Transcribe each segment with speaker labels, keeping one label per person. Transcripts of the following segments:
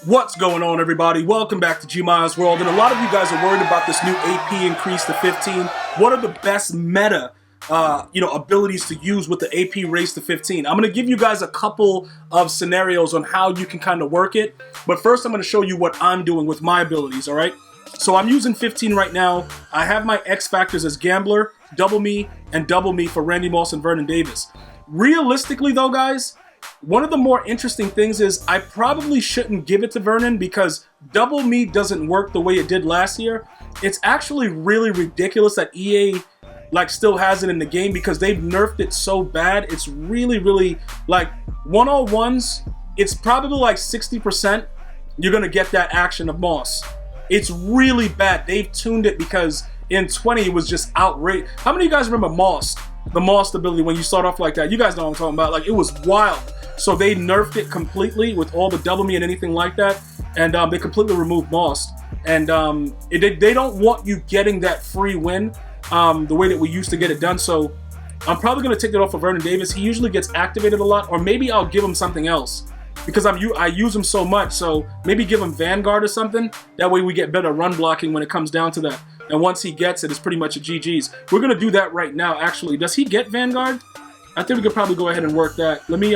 Speaker 1: What's going on, everybody? Welcome back to GmiasWorld. And a lot of you guys are worried about this new AP increase to 15. What are the best meta abilities to use with the AP raise to 15? I'm going to give you guys a couple of scenarios on how you can kind of work it. But first, I'm going to show you what I'm doing with my abilities, all right? So I'm using 15 right now. I have my X factors as Gambler, Double Me, and Double Me for Randy Moss and Vernon Davis. Realistically, though, guys, one of the more interesting things is I probably shouldn't give it to Vernon because Double Me doesn't work the way it did last year. It's actually really ridiculous that EA still has it in the game because they've nerfed it so bad. It's really like 101s, it's probably like 60% you're gonna get that action of Moss. It's really bad. They've tuned it because in 20 it was just outrageous. How many of you guys remember Moss? The Moss ability when you start off like that. You guys know what I'm talking about. Like, it was wild. So they nerfed it completely with all the Double Me and anything like that. And they completely removed Moss. And they don't want you getting that free win the way that we used to get it done. So I'm probably going to take it off of Vernon Davis. He usually gets activated a lot. Or maybe I'll give him something else. Because I use him so much. So maybe give him Vanguard or something. That way we get better run blocking when it comes down to that. And once he gets it, it's pretty much a GG's. We're going to do that right now, actually. Does he get Vanguard? I think we could probably go ahead and work that. Let me,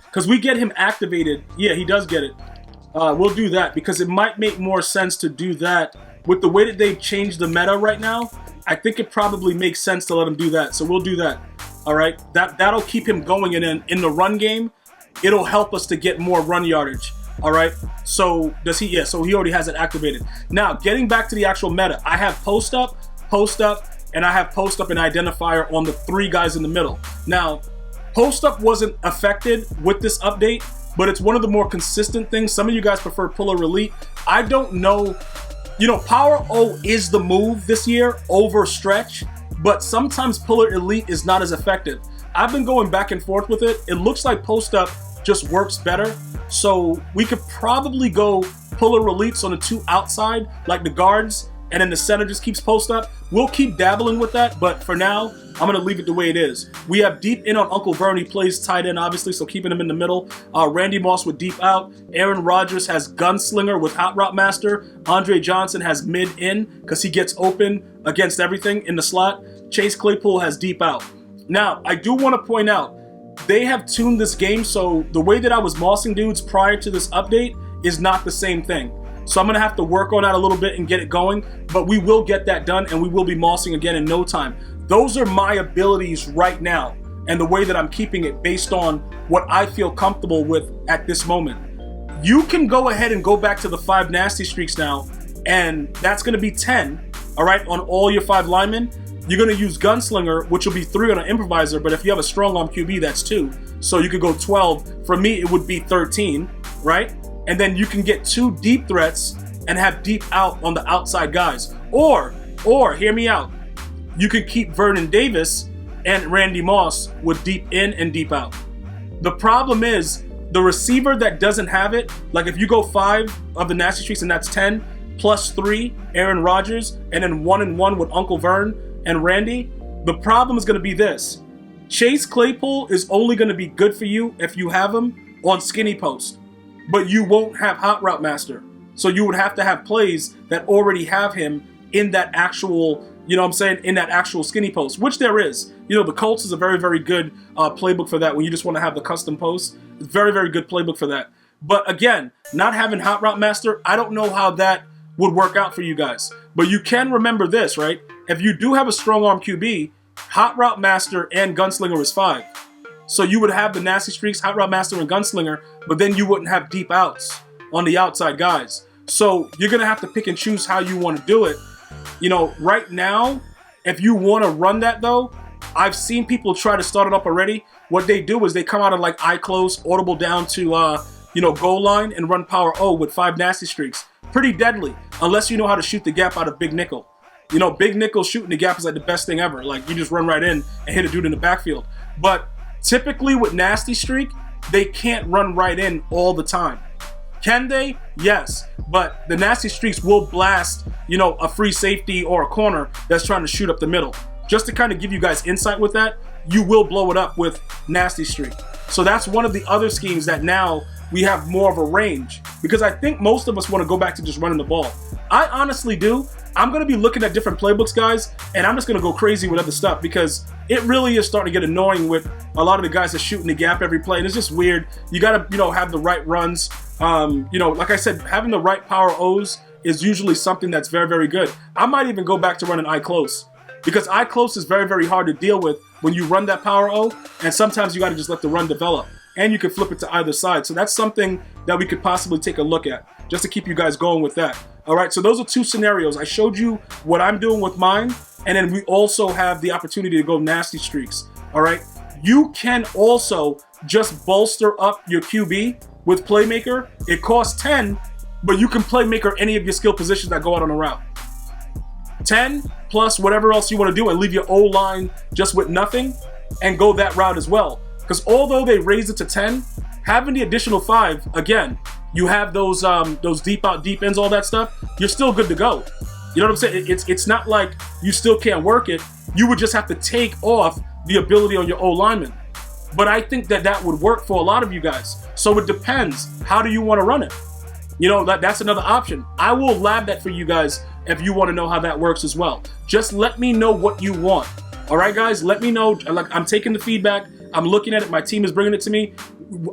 Speaker 1: because we get him activated. Yeah, he does get it. We'll do that because it might make more sense to do that. With the way that they've changed the meta right now, I think it probably makes sense to let him do that. So we'll do that. All right? That'll keep him going. And then in the run game, it'll help us to get more run yardage. All right, so does he? Yeah, so he already has it activated. Now, getting back to the actual meta, I have post up, and I have post up and identifier on the three guys in the middle. Now, post up wasn't affected with this update, but it's one of the more consistent things. Some of you guys prefer puller elite. I don't know. You know, power O is the move this year over stretch, but sometimes puller elite is not as effective. I've been going back and forth with it. It looks like post up just works better. So we could probably go puller elites on the two outside, like the guards, and then the center just keeps post up. We'll keep dabbling with that, but for now, I'm going to leave it the way it is. We have deep in on Uncle Vern. He plays tight end, obviously, so keeping him in the middle. Randy Moss with deep out. Aaron Rodgers has gunslinger with hot route master. Andre Johnson has mid in because he gets open against everything in the slot. Chase Claypool has deep out. Now, I do want to point out, they have tuned this game, so the way that I was mossing dudes prior to this update is not the same thing. So I'm going to have to work on that a little bit and get it going, but we will get that done and we will be mossing again in no time. Those are my abilities right now and the way that I'm keeping it based on what I feel comfortable with at this moment. You can go ahead and go back to the 5 nasty streaks now, and that's going to be 10, all right, on all your 5 linemen. You're going to use Gunslinger, which will be 3 on an Improviser, but if you have a strong arm QB, that's 2. So you could go 12. For me, it would be 13, right? And then you can get 2 deep threats and have deep out on the outside guys. Or, hear me out, you could keep Vernon Davis and Randy Moss with deep in and deep out. The problem is, the receiver that doesn't have it, like if you go 5 of the nasty streaks and that's 10, plus 3, Aaron Rodgers, and then 1 and 1 with Uncle Vern and Randy, the problem is going to be this. Chase Claypool is only going to be good for you if you have him on skinny post, but you won't have hot route master. So you would have to have plays that already have him in that actual, you know what I'm saying, in that actual skinny post, which there is. You know, the Colts is a very good playbook for that when you just want to have the custom post. It's very good playbook for that. But again, not having hot route master, I don't know how that would work out for you guys. But you can remember this, right? If you do have a strong arm QB, hot route master and gunslinger is 5. So you would have the nasty streaks, hot route master and gunslinger, but then you wouldn't have deep outs on the outside guys. So you're going to have to pick and choose how you want to do it. You know, right now, if you want to run that though, I've seen people try to start it up already. What they do is they come out of like eye close, audible down to, goal line and run power O with 5 nasty streaks. Pretty deadly, unless you know how to shoot the gap out of big nickel. You know, big nickel shooting the gap is like the best thing ever. Like, you just run right in and hit a dude in the backfield. But typically with nasty streak, they can't run right in all the time. Can they? Yes. But the nasty streaks will blast, a free safety or a corner that's trying to shoot up the middle. Just to kind of give you guys insight with that, you will blow it up with nasty streak. So that's one of the other schemes that now, we have more of a range. Because I think most of us want to go back to just running the ball. I honestly do. I'm going to be looking at different playbooks, guys, and I'm just going to go crazy with other stuff because it really is starting to get annoying with a lot of the guys that shoot in the gap every play, and it's just weird. You got to, you know, have the right runs. You know, like I said, having the right power O's is usually something that's very, very good. I might even go back to running eye close because eye close is very, very hard to deal with when you run that power O, and sometimes you got to just let the run develop, and you can flip it to either side. So that's something that we could possibly take a look at just to keep you guys going with that. All right, so those are two scenarios. I showed you what I'm doing with mine, and then we also have the opportunity to go nasty streaks. All right, you can also just bolster up your QB with Playmaker. It costs 10, but you can Playmaker any of your skill positions that go out on a route. 10 plus whatever else you want to do and leave your O-line just with nothing and go that route as well. Because although they raised it to 10, having the additional 5, again, you have those deep out, deep ends, all that stuff, you're still good to go. You know what I'm saying? It's not like you still can't work it. You would just have to take off the ability on your O-lineman. But I think that that would work for a lot of you guys. So it depends. How do you want to run it? You know, that's another option. I will lab that for you guys if you want to know how that works as well. Just let me know what you want. All right, guys? Let me know. Like, I'm taking the feedback. I'm looking at it. My team is bringing it to me.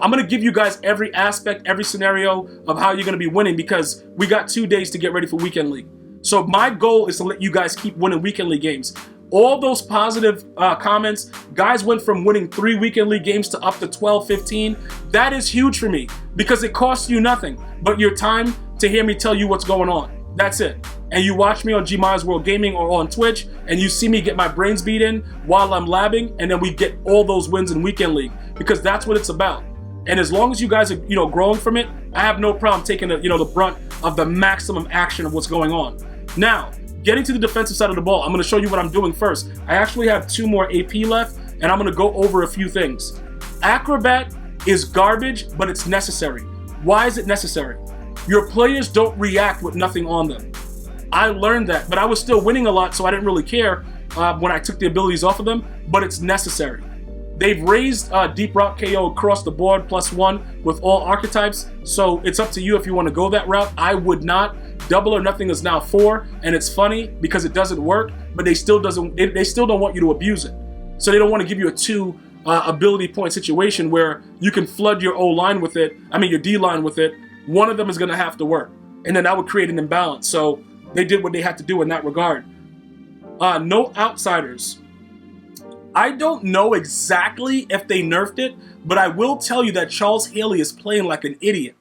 Speaker 1: I'm going to give you guys every aspect, every scenario of how you're going to be winning because we got 2 days to get ready for Weekend League. So my goal is to let you guys keep winning Weekend League games. All those positive comments, guys went from winning 3 Weekend League games to up to 12, 15. That is huge for me because it costs you nothing but your time to hear me tell you what's going on. That's it. And you watch me on GmiasWorld Gaming or on Twitch, and you see me get my brains beat in while I'm labbing, and then we get all those wins in Weekend League because that's what it's about. And as long as you guys are, you know, growing from it, I have no problem taking the, you know, the brunt of the maximum action of what's going on. Now, getting to the defensive side of the ball, I'm going to show you what I'm doing first. I actually have 2 more AP left, and I'm going to go over a few things. Acrobat is garbage, but it's necessary. Why is it necessary? Your players don't react with nothing on them. I learned that, but I was still winning a lot, so I didn't really care when I took the abilities off of them, but it's necessary. They've raised Deep Route KO across the board +1 with all archetypes, so it's up to you if you want to go that route. I would not. Double or nothing is now 4, and it's funny because it doesn't work, but they still don't want you to abuse it. So they don't want to give you a 2 ability point situation where you can flood your O-line with it, your D-line with it. One of them is going to have to work, and then that would create an imbalance. So they did what they had to do in that regard. No outsiders. I don't know exactly if they nerfed it, but I will tell you that Charles Haley is playing like an idiot.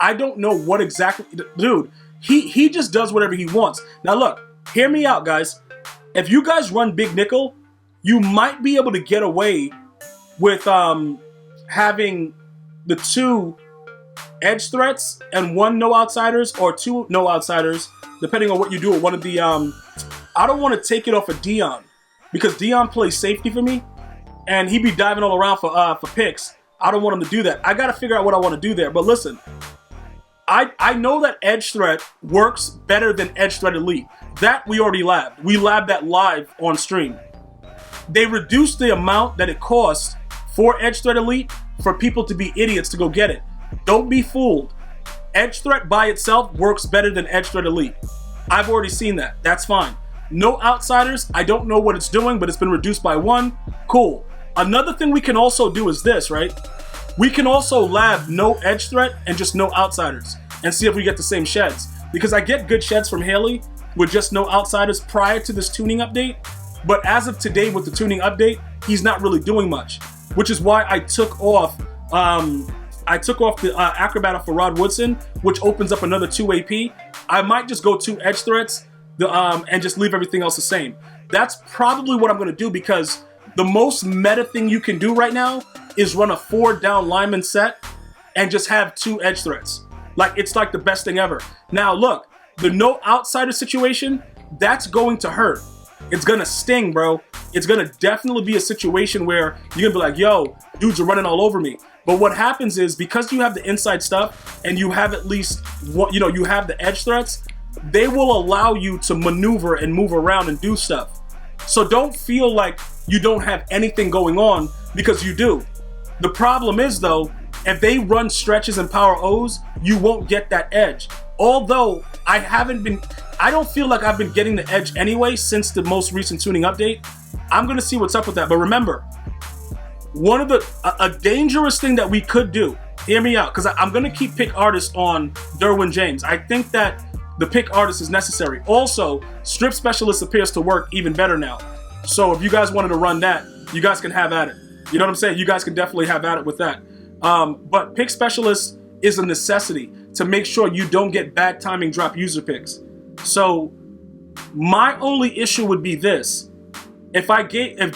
Speaker 1: I don't know what exactly... Dude, he just does whatever he wants. Now look, hear me out, guys. If you guys run Big Nickel, you might be able to get away with having the 2 edge threats and 1 no outsiders or 2 no outsiders, depending on what you do with one of the... I don't want to take it off of Dion, because Dion plays safety for me, and he be diving all around for picks. I don't want him to do that. I got to figure out what I want to do there. But listen, I know that Edge Threat works better than Edge Threat Elite. That we already labbed. We labbed that live on stream. They reduced the amount that it costs for Edge Threat Elite for people to be idiots to go get it. Don't be fooled. Edge Threat by itself works better than Edge Threat Elite. I've already seen that. That's fine. No outsiders. I don't know what it's doing, but it's been reduced by 1. Cool. Another thing we can also do is this, right? We can also lab no edge threat and just no outsiders and see if we get the same sheds. Because I get good sheds from Haley with just no outsiders prior to this tuning update. But as of today with the tuning update, he's not really doing much. Which is why I took off the Acrobat for Rod Woodson, which opens up another 2 AP. I might just go 2 edge threats and just leave everything else the same. That's probably what I'm going to do, because the most meta thing you can do right now is run a 4 down lineman set and just have 2 edge threats. Like, it's like the best thing ever. Now look, the no outsider situation, that's going to hurt. It's gonna sting, bro. It's gonna definitely be a situation where you're gonna be like, yo, dudes are running all over me. But what happens is, because you have the inside stuff and you have at least what, you have the edge threats, they will allow you to maneuver and move around and do stuff. So don't feel like you don't have anything going on, because you do. The problem is, though, if they run stretches and power O's, you won't get that edge. Although I don't feel like I've been getting the edge anyway since the most recent tuning update. I'm gonna see what's up with that. But remember, a dangerous thing that we could do, hear me out, because I'm gonna keep pick artist on Derwin James. I think that the pick artist is necessary. Also, strip specialist appears to work even better now. So if you guys wanted to run that, you guys can have at it. You know what I'm saying? You guys can definitely have at it with that. But pick specialist is a necessity to make sure you don't get bad timing drop user picks. So my only issue would be this. If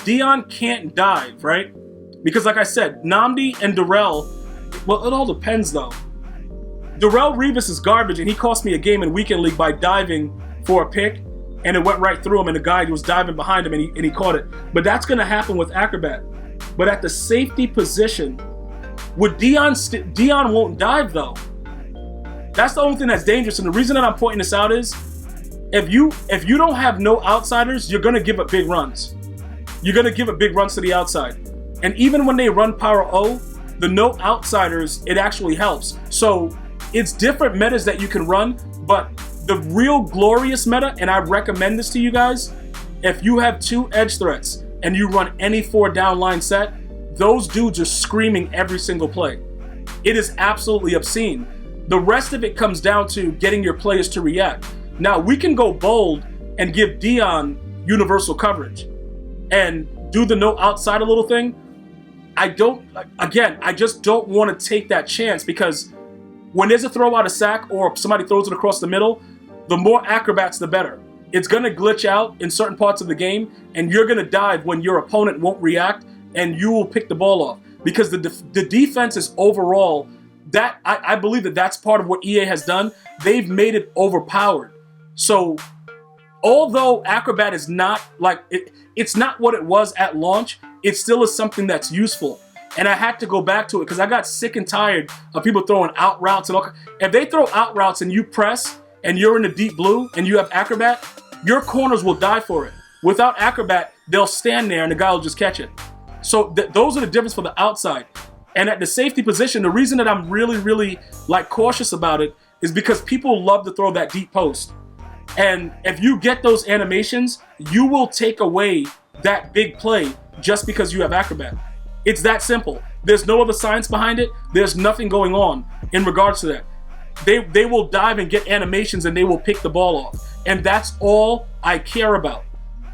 Speaker 1: Dion can't dive, right? Because like I said, Nnamdi and Darrell, well, it all depends though. Darrell Revis is garbage, and he cost me a game in Weekend League by diving for a pick, and it went right through him, and the guy was diving behind him, and he caught it. But that's going to happen with Acrobat. But at the safety position, with Dion won't dive though. That's the only thing that's dangerous, and the reason that I'm pointing this out is, if you don't have no outsiders, you're going to give up big runs. You're going to give up big runs to the outside. And even when they run Power O, the no outsiders, it actually helps. So it's different metas that you can run, but the real glorious meta, and I recommend this to you guys, if you have 2 edge threats and you run any 4 down line set, those dudes are screaming every single play. It is absolutely obscene. The rest of it comes down to getting your players to react. Now, we can go bold and give Dion universal coverage and do the no outside a little thing. I just don't want to take that chance, because when there's a throw out of sack or somebody throws it across the middle, the more acrobats, the better. It's going to glitch out in certain parts of the game, and you're going to dive when your opponent won't react, and you will pick the ball off. Because the defense is overall, that I believe that that's part of what EA has done. They've made it overpowered. So although Acrobat is not like it's not what it was at launch, it still is something that's useful. And I had to go back to it because I got sick and tired of people throwing out routes. And if they throw out routes and you press and you're in the deep blue and you have Acrobat, your corners will die for it. Without Acrobat, they'll stand there and the guy will just catch it. So those are the difference for the outside. And at the safety position, the reason that I'm really, really like cautious about it is because people love to throw that deep post. And if you get those animations, you will take away that big play just because you have Acrobat. It's that simple. There's no other science behind it. There's nothing going on in regards to that. They will dive and get animations and they will pick the ball off. And that's all I care about.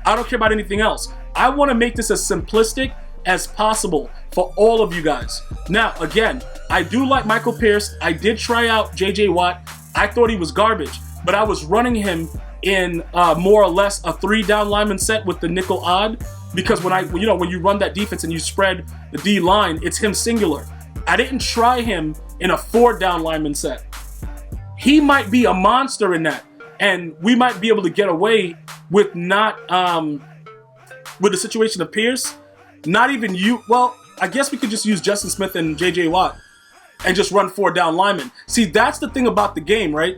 Speaker 1: I don't care about anything else. I want to make this as simplistic as possible for all of you guys. Now, again, I do like Michael Pierce. I did try out JJ Watt. I thought he was garbage, but I was running him in more or less a 3 down lineman set with the nickel odd, because when you run that defense and you spread the D line, it's him singular. I didn't try him in a 4 down lineman set. He might be a monster in that, and we might be able to get away with not with the situation of Pierce. Not even you. Well, I guess we could just use Justin Smith and JJ Watt and just run 4 down linemen. See, that's the thing about the game, right?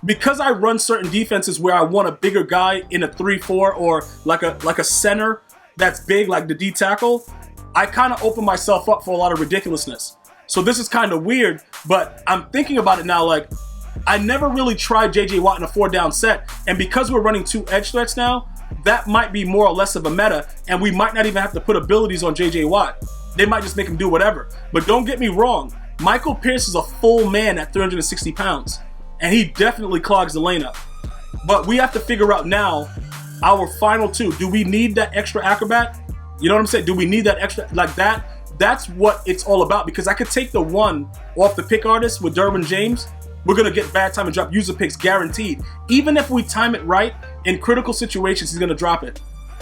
Speaker 1: Because I run certain defenses where I want a bigger guy in a 3-4 or like a center that's big, like the D tackle, I kind of open myself up for a lot of ridiculousness. So this is kind of weird, but I'm thinking about it now. Like, I never really tried JJ Watt in a 4 down set, and because we're running 2 edge threats now, that might be more or less of a meta, and we might not even have to put abilities on JJ Watt. They might just make him do whatever. But don't get me wrong, Michael Pierce is a full man at 360 pounds, and he definitely clogs the lane up. But we have to figure out now our final 2. Do we need that extra acrobat? You know what I'm saying? Do we need that extra, like that? That's what it's all about, because I could take the 1 off the pick artist with Derwin James. We're going to get bad time and drop user picks guaranteed. Even if we time it right, in critical situations, he's going to drop it.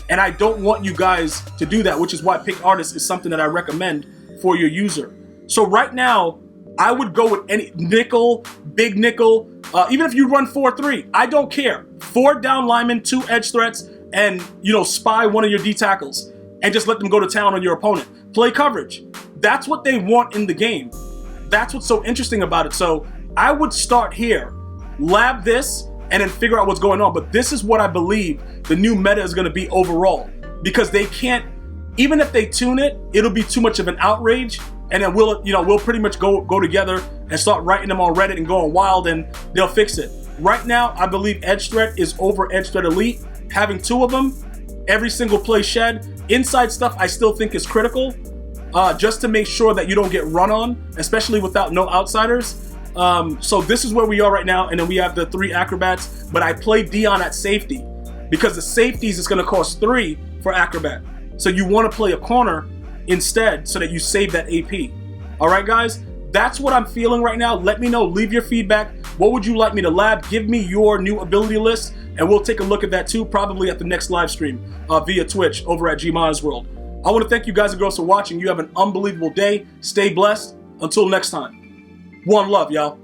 Speaker 1: And I don't want you guys to do that, which is why pick artist is something that I recommend for your user. So right now, I would go with any nickel, big nickel, even if you run 4-3, I don't care. 4 down linemen, 2 edge threats, and spy one of your D tackles and just let them go to town on your opponent. Play coverage. That's what they want in the game. That's what's so interesting about it. So I would start here, lab this, and then figure out what's going on. But this is what I believe the new meta is going to be overall, because they can't, even if they tune it, it'll be too much of an outrage and then we'll pretty much go together and start writing them on Reddit and going wild, and they'll fix it. Right now, I believe Edge Threat is over Edge Threat Elite. Having 2 of them, every single play shed. Inside stuff I still think is critical, just to make sure that you don't get run on, especially without no outsiders. So this is where we are right now, and then we have the 3 acrobats, but I played Dion at safety because the safeties is going to cost 3 for acrobat. So you want to play a corner instead so that you save that AP. All right, guys, that's what I'm feeling right now. Let me know, leave your feedback. What would you like me to lab? Give me your new ability list, and we'll take a look at that too, probably at the next live stream via Twitch over at GmiasWorld. I want to thank you guys and girls for watching. You have an unbelievable day. Stay blessed. Until next time. One love, y'all.